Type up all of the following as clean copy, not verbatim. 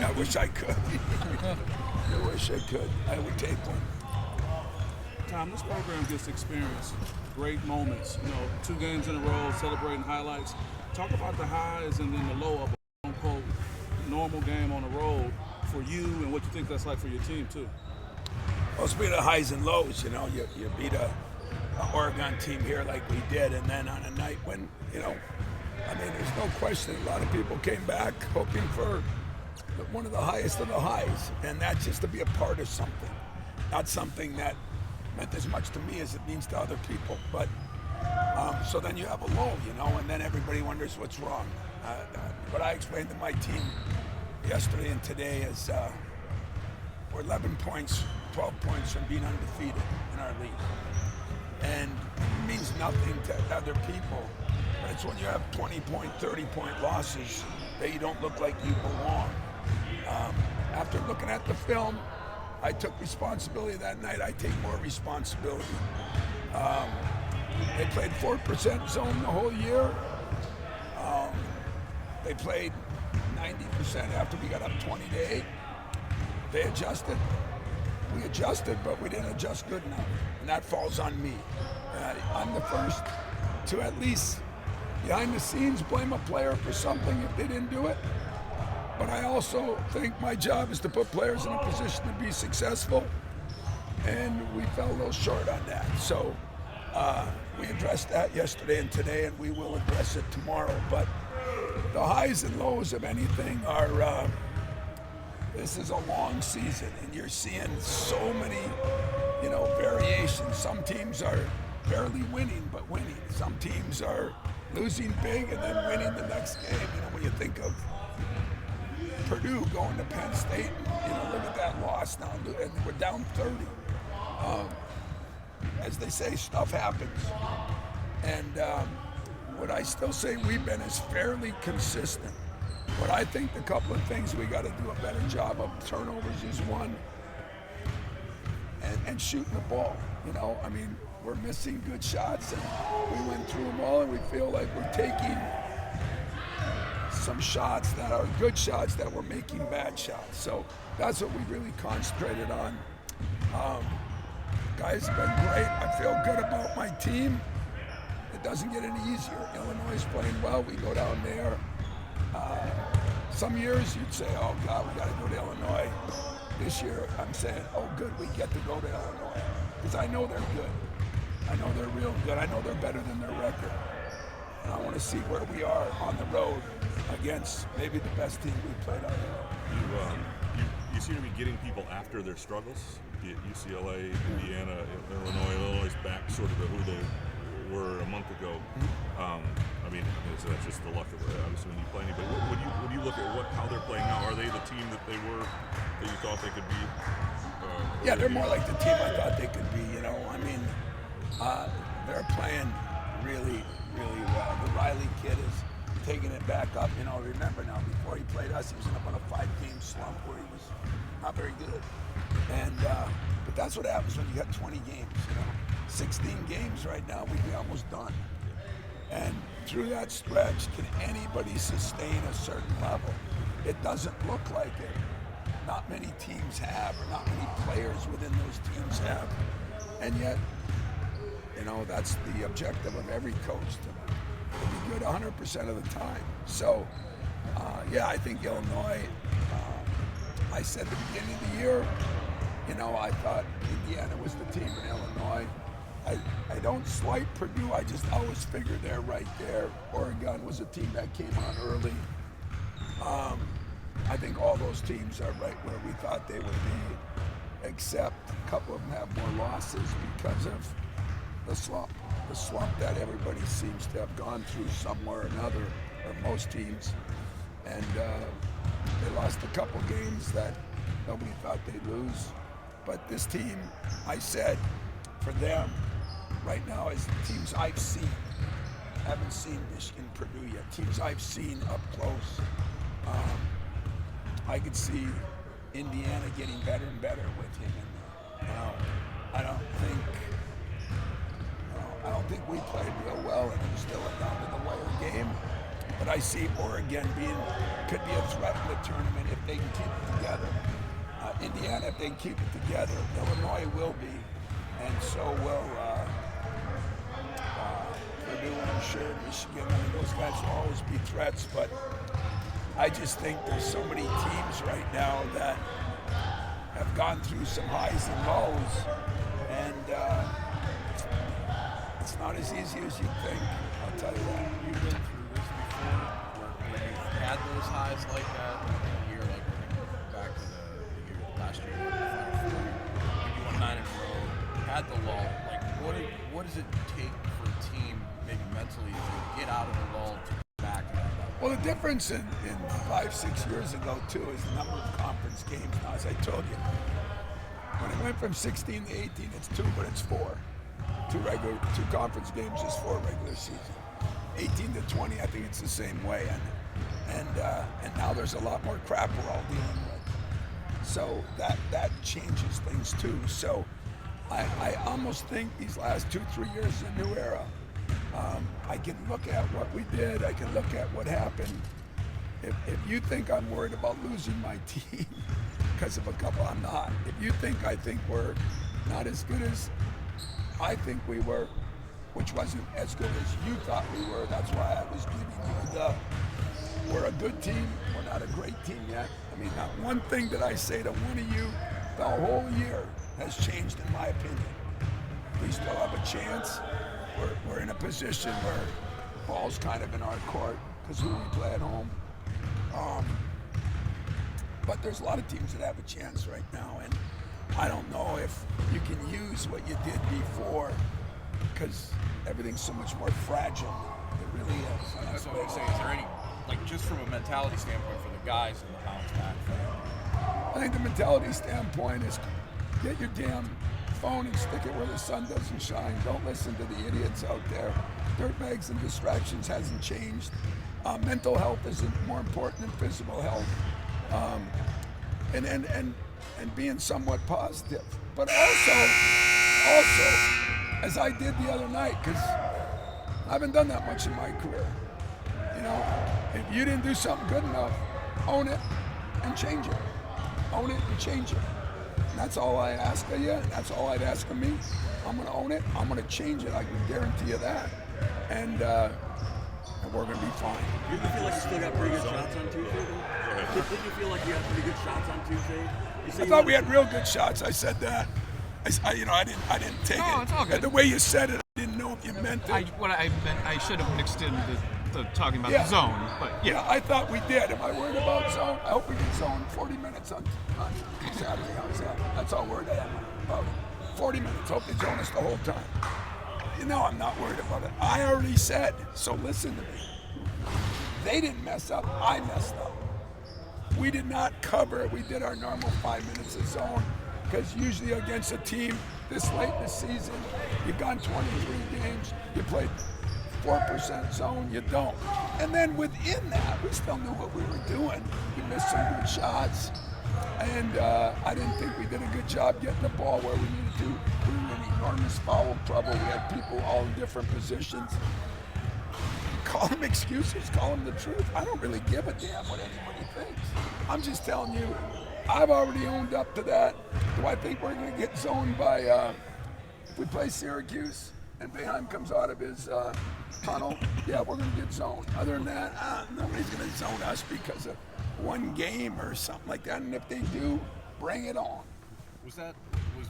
I wish I could. I wish I could. I would take one. Tom, this program gets experience, great moments. 2 games in a row, celebrating highlights. Talk about the highs and then the low of a quote-unquote normal game on the road for you, and what you think that's like for your team too. Well, speaking of highs and lows, you beat a Oregon team here like we did, and then on a night when, there's no question a lot of people came back hoping for one of the highest of the highs, and that's just to be a part of something, not something that meant as much to me as it means to other people. But so then you have a low, and then everybody wonders what's wrong. What I explained to my team yesterday and today is we're 11 points, 12 points from being undefeated in our league. And it means nothing to other people, but it's when you have 20-point, 30-point losses that you don't look like you belong. After looking at the film, I took responsibility that night. I take more responsibility. They played 4% zone the whole year. They played 90% after we got up 20-8. They adjusted. We adjusted, but we didn't adjust good enough, and that falls on me. I'm the first to at least, behind the scenes, blame a player for something if they didn't do it. But I also think my job is to put players in a position to be successful, and we fell a little short on that. So we addressed that yesterday and today, and we will address it tomorrow. But the highs and lows of anything are, this is a long season, and you're seeing so many, variations. Some teams are barely winning, but winning. Some teams are losing big and then winning the next game. When you think of Purdue going to Penn State, look at that loss now, and we're down 30. As they say, stuff happens. And what I still say we've been is fairly consistent. But I think the couple of things we got to do a better job of, turnovers is one, and shooting the ball. We're missing good shots, and we went through them all, and we feel like we're taking some shots that are good shots that we're making bad shots. So that's what we really concentrated on. Guys have been great. I feel good about my team. It doesn't get any easier. Illinois is playing well. We go down there. Some years you'd say, oh God, we got to go to Illinois. This year I'm saying, oh good, we get to go to Illinois. Because I know they're good. I know they're real good. I know they're better than their record. And I want to see where we are on the road against maybe the best team we played on. You seem to be getting people after their struggles. Be it UCLA, Indiana, Illinois back sort of to who they were a month ago. So that's just the luck of it, obviously, when you play anybody. When you look at how they're playing now, are they the team that they were, that you thought they could be? Yeah, they're more like the team I thought they could be. They're playing really, really well. The Riley kid is taking it back up. Remember now, before he played us, he was up on a 5-game slump where he was not very good. And but that's what happens when you got 20 games. 16 games right now, we'd be almost done. And through that stretch, can anybody sustain a certain level? It doesn't look like it. Not many teams have, or not many players within those teams have. And yet, that's the objective of every coach, to be good 100% of the time. So, I think Illinois, I said at the beginning of the year, I thought Indiana was the team in Illinois. I don't slight Purdue, I just always figured they're right there. Oregon was a team that came on early. I think all those teams are right where we thought they would be, except a couple of them have more losses because of the slump that everybody seems to have gone through somewhere or another, or most teams. And they lost a couple games that nobody thought they'd lose. But this team, I said, for them, right now, is the teams I've seen. Haven't seen Michigan, Purdue yet. Teams I've seen up close. I could see Indiana getting better and better with him in there. I don't think we played real well, and it was still a down-to-the-wire game. But I see Oregon could be a threat in the tournament if they can keep Indiana, if they keep it together, Illinois will be, and so will Purdue, I'm sure, Michigan. I mean, those guys will always be threats, but I just think there's so many teams right now that have gone through some highs and lows, and it's not as easy as you think. I'll tell you that. You've been through this before, where you've had those highs like that. A year like back to the year last year, the Final Four, you won 9 in a row. Had the lull. Like, what does it take for a team, maybe mentally, to get out of the lull to get back to that level? Well, the difference in 5-6 years ago, too, is the number of conference games. Now, as I told you, when it went from 16 to 18, it's 2, but it's 4. 2 conference games is 4 regular season. 18 to 20, I think it's the same way. And now there's a lot more crap we're all dealing with. So that changes things, too. So I almost think these last 2-3 years is a new era. I can look at what we did. I can look at what happened. If you think I'm worried about losing my team because of a couple, I'm not. If you think I think we're not as good as I think we were, which wasn't as good as you thought we were, that's why I was giving you the, we're a good team, we're not a great team yet. I mean, not one thing that I say to one of you the whole year has changed in my opinion. We still have a chance. We're in a position where ball's kind of in our court because who we play at home. But there's a lot of teams that have a chance right now, and I don't know if you can use what you did before because everything's so much more fragile. It really is. And That's what I say. Is there any, like, just from a mentality standpoint for the guys in the bounce back? I think the mentality standpoint is get your damn phone and stick it where the sun doesn't shine. Don't listen to the idiots out there. Dirtbags and distractions hasn't changed. Mental health is more important than physical health. And being somewhat positive. But also, as I did the other night, because I haven't done that much in my career. You know, if you didn't do something good enough, own it and change it. Own it and change it. And that's all I ask of you, and that's all I'd ask of me. I'm going to own it. I'm going to change it. I can guarantee you that. And we're going to be fine. Did you feel like you still got pretty good shots on Tuesday, though? Did you feel like you had pretty good shots on Tuesday? I thought we had real good shots. I said that. I didn't take it. It's all good. The way you said it, I didn't know if you meant it. What I meant, I should have mixed in the talking about the zone, but Yeah, I thought we did. Am I worried about zone? I hope we get zone 40 minutes on Saturday. How's that? That's all worried I am about. 40 minutes. Hope they zone us the whole time. You know I'm not worried about it. I already said, so listen to me. They didn't mess up. I messed up. We did not cover it. We did our normal 5 minutes of zone because usually against a team this late in the season, you've gone 23 games, you played 4% zone, you don't. And then within that, we still knew what we were doing. We missed some good shots, and I didn't think we did a good job getting the ball where we needed to. We were in enormous foul trouble. We had people all in different positions. Call them excuses, call them the truth. I don't really give a damn what anybody thinks. I'm just telling you, I've already owned up to that. Do I think we're going to get zoned by, if we play Syracuse and Boeheim comes out of his tunnel? Yeah, we're going to get zoned. Other than that, nobody's going to zone us because of one game or something like that. And if they do, bring it on. Was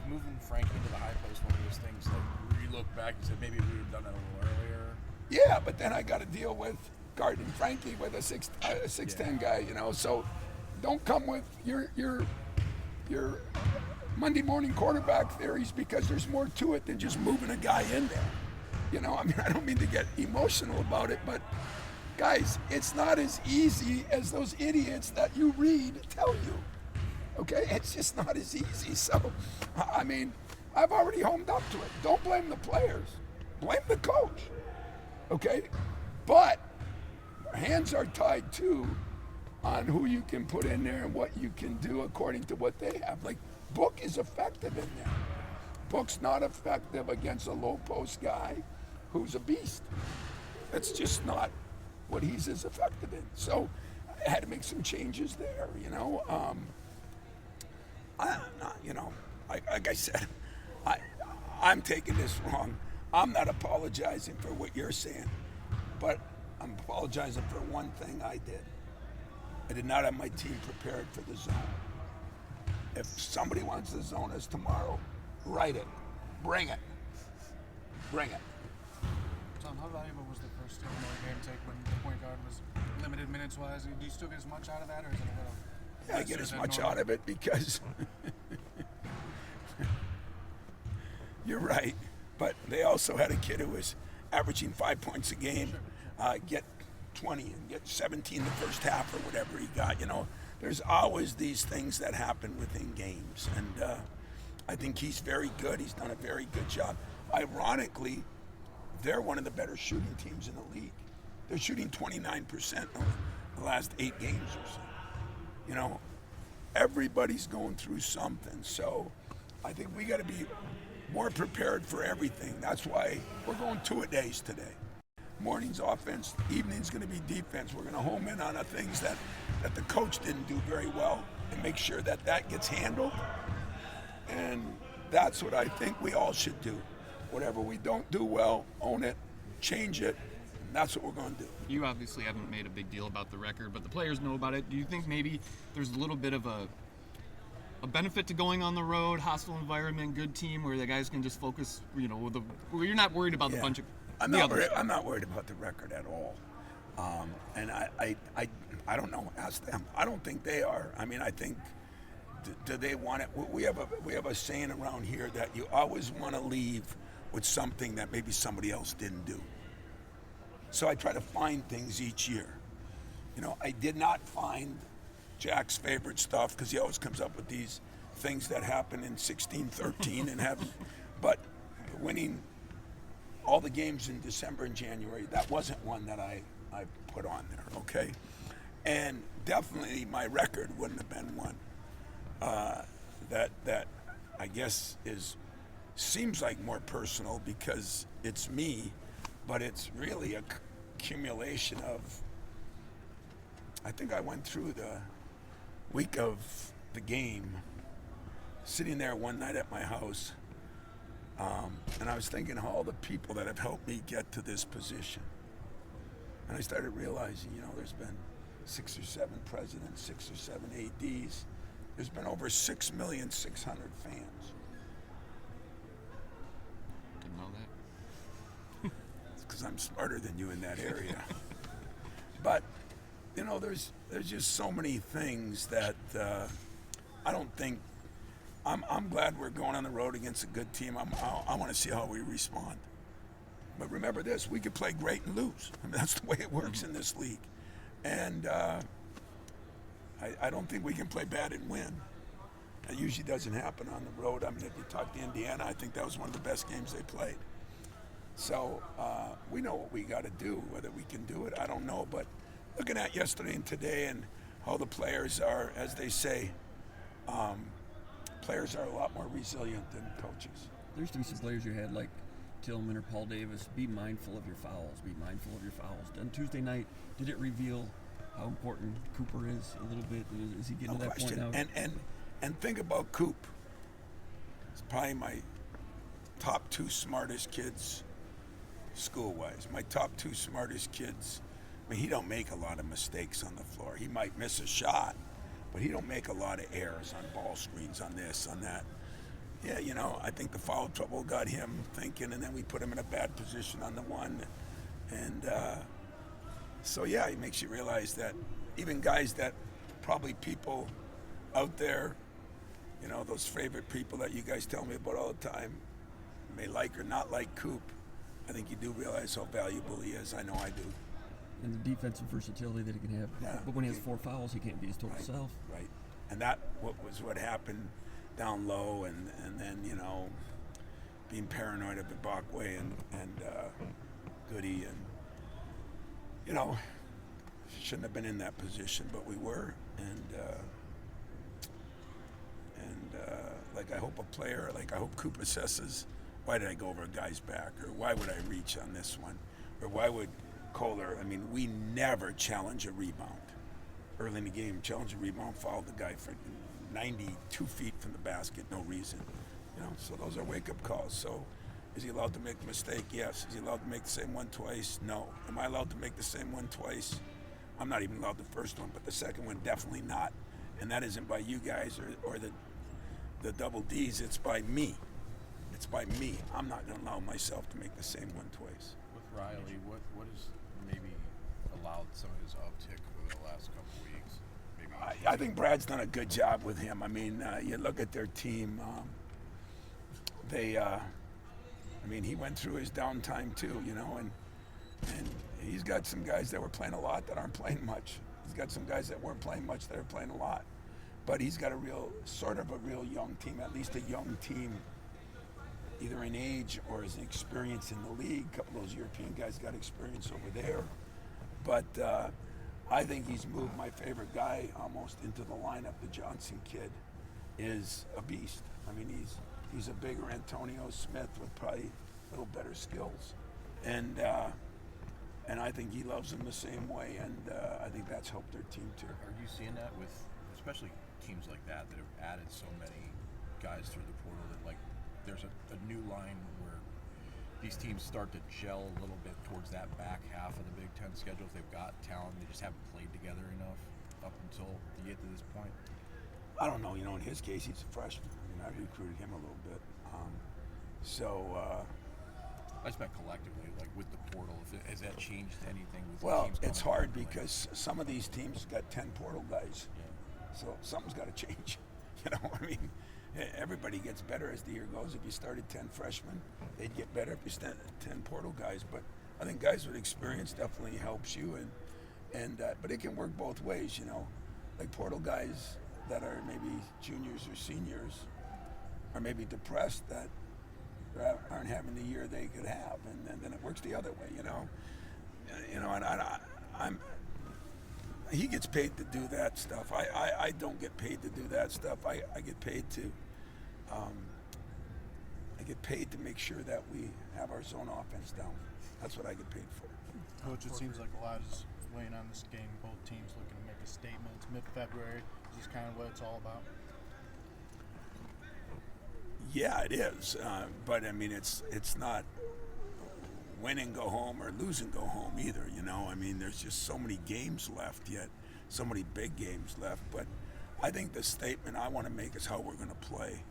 moving Frank into the high post one of those things that where you look back and said maybe we would have done that a little earlier? Yeah, but then I got to deal with guarding Frankie with a 6'10" guy, you know. So don't come with your Monday morning quarterback theories because there's more to it than just moving a guy in there. You know, I mean, I don't mean to get emotional about it, but guys, it's not as easy as those idiots that you read tell you. Okay, it's just not as easy. So, I mean, I've already homed up to it. Don't blame the players, blame the coach. Okay, but hands are tied too on who you can put in there and what you can do according to what they have. Like Book is effective in there. Book's not effective against a low post guy who's a beast. That's just not what he's as effective in. So I had to make some changes there, you know. like I said, I'm taking this wrong. I'm not apologizing for what you're saying, but I'm apologizing for one thing I did. I did not have my team prepared for the zone. If somebody wants to zone us tomorrow, write it. Bring it. Bring it. Tom, how valuable was the first Illinois game take when the point guard was limited minutes-wise? Do you still get as much out of that, or is it a little? Yeah, I get as much out of it because you're right. But they also had a kid who was averaging 5 points a game, get 20 and get 17 the first half or whatever he got. You know, there's always these things that happen within games, and I think he's very good. He's done a very good job. Ironically, they're one of the better shooting teams in the league. They're shooting 29% over the last 8 games or so. You know, everybody's going through something. So I think we got to be more prepared for everything. That's why we're going 2-a-days today. Morning's offense, evening's going to be defense. We're going to home in on the things that the coach didn't do very well and make sure that gets handled. And that's what I think we all should do. Whatever we don't do well, own it, change it, and that's what we're going to do. You obviously haven't made a big deal about the record, but the players know about it. Do you think maybe there's a little bit of a benefit to going on the road, hostile environment, good team, where the guys can just focus, you know, where you're not worried about the bunch of I'm not worried about the record at all. And I don't know. Ask them. I don't think they are. I mean, I think, do they want it? We have a saying around here that you always want to leave with something that maybe somebody else didn't do. So I try to find things each year. You know, I did not find Jack's favorite stuff because he always comes up with these things that happen in 16-13 and have, but winning all the games in December and January, that wasn't one that I put on there, okay? And definitely my record wouldn't have been one that I guess seems like more personal because it's me, but it's really a accumulation of, I think I went through the week of the game, sitting there one night at my house, and I was thinking of all the people that have helped me get to this position. And I started realizing, you know, there's been 6 or 7 presidents, 6 or 7 ADs. There's been over 6,600,000 fans. Didn't know that. It's because I'm smarter than you in that area. But, you know, there's just so many things that I don't think. I'm glad we're going on the road against a good team. I want to see how we respond. But remember this, we could play great and lose. I mean, that's the way it works in this league. And I don't think we can play bad and win. That usually doesn't happen on the road. I mean, if you talk to Indiana, I think that was one of the best games they played. So we know what we got to do. Whether we can do it, I don't know. But looking at yesterday and today and how the players are, as they say, players are a lot more resilient than coaches. There used to be some players you had like Tillman or Paul Davis. Be mindful of your fouls. Be mindful of your fouls. On Tuesday night, did it reveal how important Cooper is a little bit? Is he getting to that point now? And think about Coop. He's probably my top 2 smartest kids school-wise. My top 2 smartest kids. I mean, he don't make a lot of mistakes on the floor. He might miss a shot, but he don't make a lot of errors on ball screens, on this, on that. Yeah, you know, I think the foul trouble got him thinking, and then we put him in a bad position on the one. And so, yeah, it makes you realize that even guys that probably people out there, you know, those favorite people that you guys tell me about all the time, may like or not like Coop, I think you do realize how valuable he is. I know I do. And the defensive versatility that he can have. Yeah. But when he has 4 fouls, he can't be his total self. Right. And that was what happened down low, and then, you know, being paranoid of Ibakwe and Goody, and, you know, shouldn't have been in that position, but we were. And like I hope Coop assesses, why did I go over a guy's back, or why would I reach on this one, or why would Kohler, I mean, we never challenge a rebound. early in the game, challenged a rebound, fouled the guy for 92 feet from the basket, no reason. So those are wake-up calls. So is he allowed to make a mistake? Yes. Is he allowed to make the same one twice? No. Am I allowed to make the same one twice? I'm not even allowed the first one, but the second one, definitely not. And that isn't by you guys or the double Ds. It's by me. It's by me. I'm not going to allow myself to make the same one twice. With Riley, what has maybe allowed some of his uptick over the last couple of weeks? Maybe I think Brad's done a good job with him. I mean, you look at their team. He went through his downtime too, and he's got some guys that were playing a lot that aren't playing much. He's got some guys that weren't playing much that are playing a lot. But he's got a real young team, at least a young team, either in age or as an experience in the league. A couple of those European guys got experience over there. But I think he's moved my favorite guy almost into the lineup. The Johnson kid is a beast. I mean, he's a bigger Antonio Smith with probably a little better skills. And I think he loves them the same way, and I think that's helped their team too. Are you seeing that with especially teams like that have added so many guys through the portal that, like, there's a new line where these teams start to gel a little bit towards that back half of the Big Ten schedule? If they've got talent, they just haven't played together enough up until you get to this point? I don't know. In his case, he's a freshman. I recruited him a little bit. I just meant collectively, like with the portal. Has that changed anything with Well, teams it's coming hard in? because some of these teams got 10 portal guys. Yeah. So something's got to change. Everybody gets better as the year goes. If you started 10 freshmen, they'd get better if you started 10 portal guys. But I think guys with experience definitely helps you, but it can work both ways. Like portal guys that are maybe juniors or seniors are maybe depressed that aren't having the year they could have, and then it works the other way. And he gets paid to do that stuff. I don't get paid to do that stuff. I get paid to make sure that we have our zone offense down. That's what I get paid for. Coach, it seems like a lot is weighing on this game. Both teams looking to make a statement. It's mid-February. Is this kind of what it's all about? Yeah, it is. But it's not win and go home or lose and go home either. There's just so many games left yet, so many big games left. But I think the statement I want to make is how we're going to play,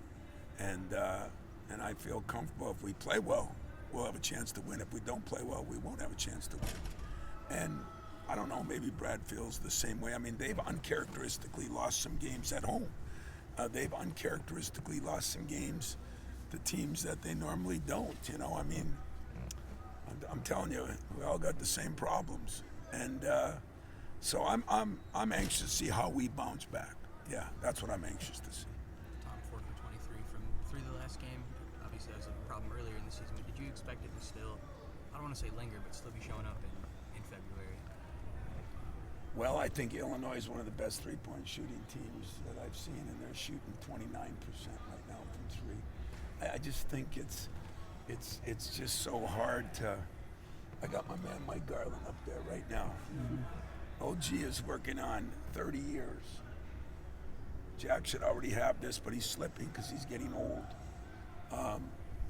and I feel comfortable if we play well, we'll have a chance to win. If we don't play well, we won't have a chance to win. And I don't know, maybe Brad feels the same way. They've uncharacteristically lost some games at home. They've uncharacteristically lost some games to teams that they normally don't. I'm telling you, we all got the same problems, and so I'm anxious to see how we bounce back. Yeah, that's what I'm anxious to see. Tom, 4 for 23 from through the last game. Obviously, that was a problem earlier in the season. But did you expect it to still, I don't want to say linger, but still be showing up in February? Well, I think Illinois is one of the best three-point shooting teams that I've seen, and they're shooting 29% right now from three. I just think it's just so hard to. I got my man Mike Garland up there right now. Mm-hmm. OG is working on 30 years. Jack should already have this, but he's slipping because he's getting old.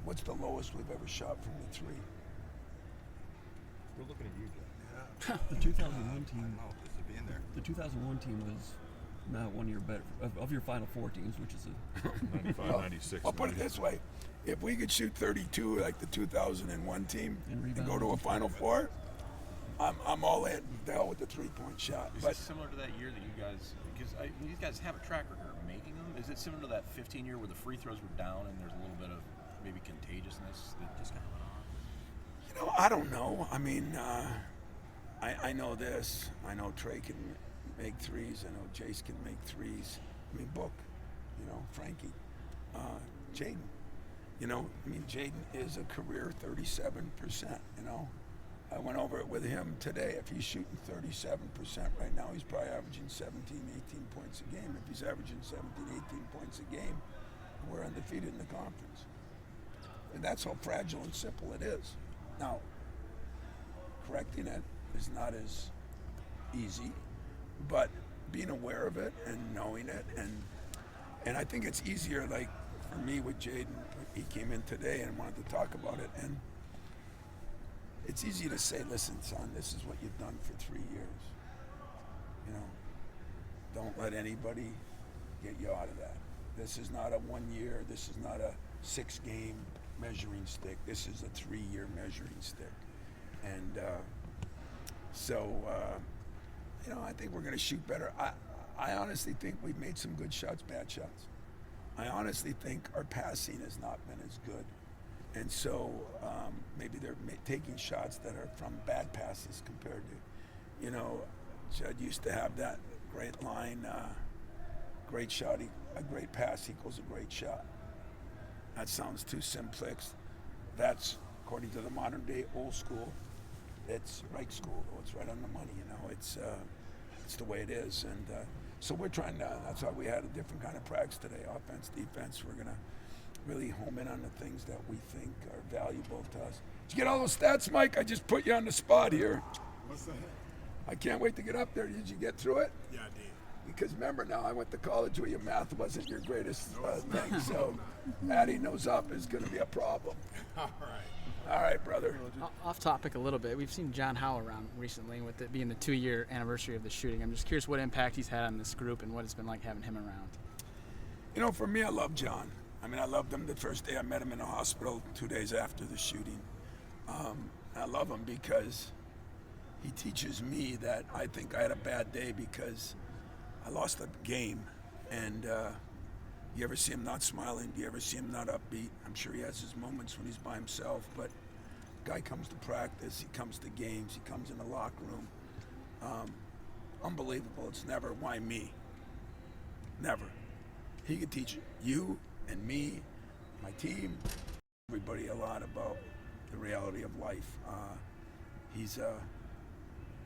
What's the lowest we've ever shot from the three? We're looking at you, Jack. The 2001 team. The 2001 team was not one of your better of your Final Four teams, which is a 95, 96. I'll put it this way: if we could shoot 32 like the 2001 team and go to a Final Four, I'm all in. The hell with the three-point shot. Is it similar to that year that you guys? Because these guys have a track record of making them. Is it similar to that 15 year where the free throws were down and there's a little bit of maybe contagiousness that just kind of went on? I don't know. I know this. I know Trey can make threes. I know Jace can make threes. Book. Frankie. Jaden. Jaden is a career 37%. I went over it with him today. If he's shooting 37% right now, he's probably averaging 17, 18 points a game. If he's averaging 17, 18 points a game, we're undefeated in the conference. And that's how fragile and simple it is. Now, correcting it is not as easy, but being aware of it and knowing it, and I think it's easier. Like for me with Jaden, he came in today and wanted to talk about it, and it's easy to say, listen, son, this is what you've done for 3 years. You know, don't let anybody get you out of that. This is not a 1 year. This is not a 6-game measuring stick. This is a 3-year measuring stick. And you know, I think we're going to shoot better. I honestly think we've made some good shots, bad shots. I honestly think our passing has not been as good. And so maybe they're taking shots that are from bad passes compared to, you know, Judd used to have that great line, great shot, a great pass equals a great shot. That sounds too simplex. That's, according to the modern day old school, it's right school, though. It's right on the money, you know. It's the way it is. And so we're trying to, that's why we had a different kind of practice today, offense, defense. We're going to really home in on the things that we think are valuable to us. Did you get all those stats, Mike? I just put you on the spot here. What's that? I can't wait to get up there. Did you get through it? Yeah, I did. Because remember now, I went to college where your math wasn't your greatest thing. So adding those up is going to be a problem. All right. All right, brother. Off topic a little bit. We've seen John Howe around recently with it being the 2-year anniversary of the shooting. I'm just curious what impact he's had on this group and what it's been like having him around. You know, for me, I love John. I mean, I loved him the first day I met him in the hospital 2 days after the shooting. I love him because he teaches me that I think I had a bad day because I lost a game. And you ever see him not smiling? Do you ever see him not upbeat? I'm sure he has his moments when he's by himself, but guy comes to practice, he comes to games, he comes in the locker room. Unbelievable. It's never, why me? Never. He could teach you and me, my team, everybody a lot about the reality of life. He's a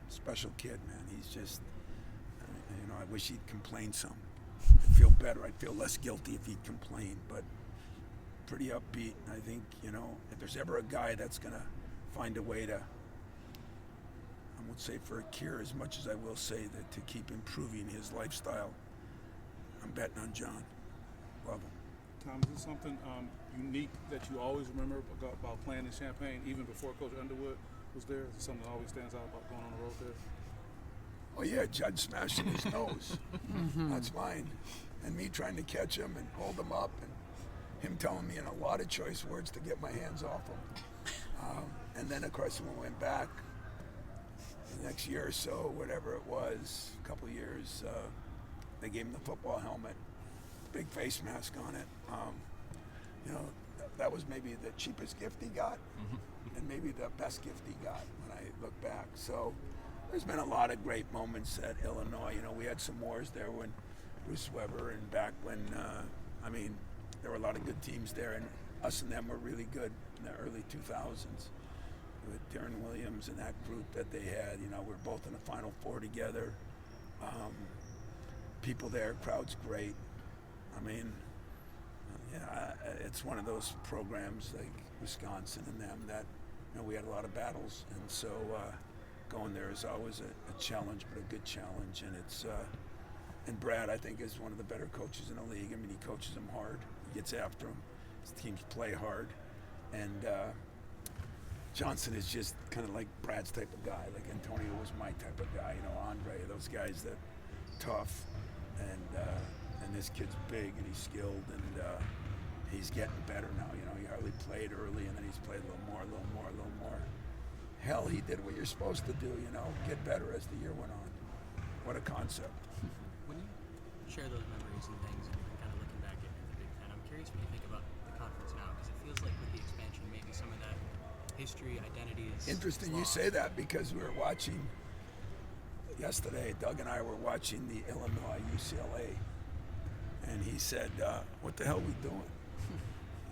special kid, man. He's just, you know, I wish he'd complain some. I'd feel better. I'd feel less guilty if he'd complain, but pretty upbeat. I think, you know, if there's ever a guy that's going to find a way to, I won't say for a cure as much as I will say that to keep improving his lifestyle, I'm betting on John. Love him. Tom, is there something unique that you always remember about playing in Champaign, even before Coach Underwood was there? Is there something that always stands out about going on the road there? Oh yeah, Judd smashing his nose. That's mine. And me trying to catch him and hold him up, and him telling me in a lot of choice words to get my hands off him. And then of course when we went back the next year or so, whatever it was, a couple of years, they gave him the football helmet, big face mask on it. You know, that was maybe the cheapest gift he got, and maybe the best gift he got when I look back. So there's been a lot of great moments at Illinois. You know, we had some wars there when Bruce Weber and back when, I mean, there were a lot of good teams there, and us and them were really good in the early 2000s with Darren Williams and that group that they had. You know, we were both in the Final Four together. People there, crowd's great. I mean, yeah, it's one of those programs like Wisconsin and them that, you know, we had a lot of battles, and so going there is always a challenge, but a good challenge. And it's and Brad, I think, is one of the better coaches in the league. I mean, he coaches them hard, he gets after them, his teams play hard, and Johnson is just kind of like Brad's type of guy. Like Antonio was my type of guy, you know, Andre, those guys that tough, and this kid's big and he's skilled, and he's getting better now. You know, he hardly played early, and then he's played a little more. Hell, he did what you're supposed to do, you know, get better as the year went on. What a concept. When you share those memories and things and kind of looking back at the Big Ten, I'm curious what you think about the conference now, because it feels like with the expansion, maybe some of that history, identity is interesting lost. You say that, because we were watching yesterday, Doug and I were watching the Illinois UCLA, and he said, what the hell are we doing?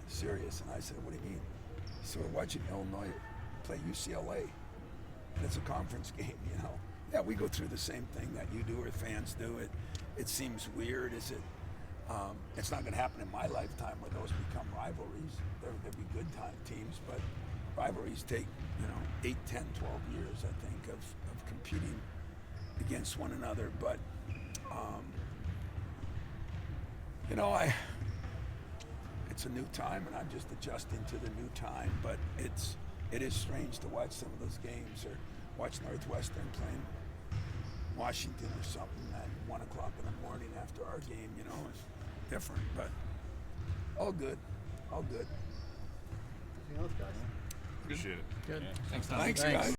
Serious. And I said, what do you mean? So we're watching Illinois play UCLA, and it's a conference game, you know. Yeah, we go through the same thing that you do or fans do. It seems weird. Is it? It's not going to happen in my lifetime where those become rivalries. There'll be good teams, but rivalries take, you know, 8, 10, 12 years, I think, of competing against one another. But You know, it's a new time, and I'm just adjusting to the new time. But it is strange to watch some of those games, or watch Northwestern playing Washington or something at 1 o'clock in the morning after our game. You know, it's different, but all good, all good. Anything else, guys? Appreciate it. Good. Thanks, Tom. Thanks, guys.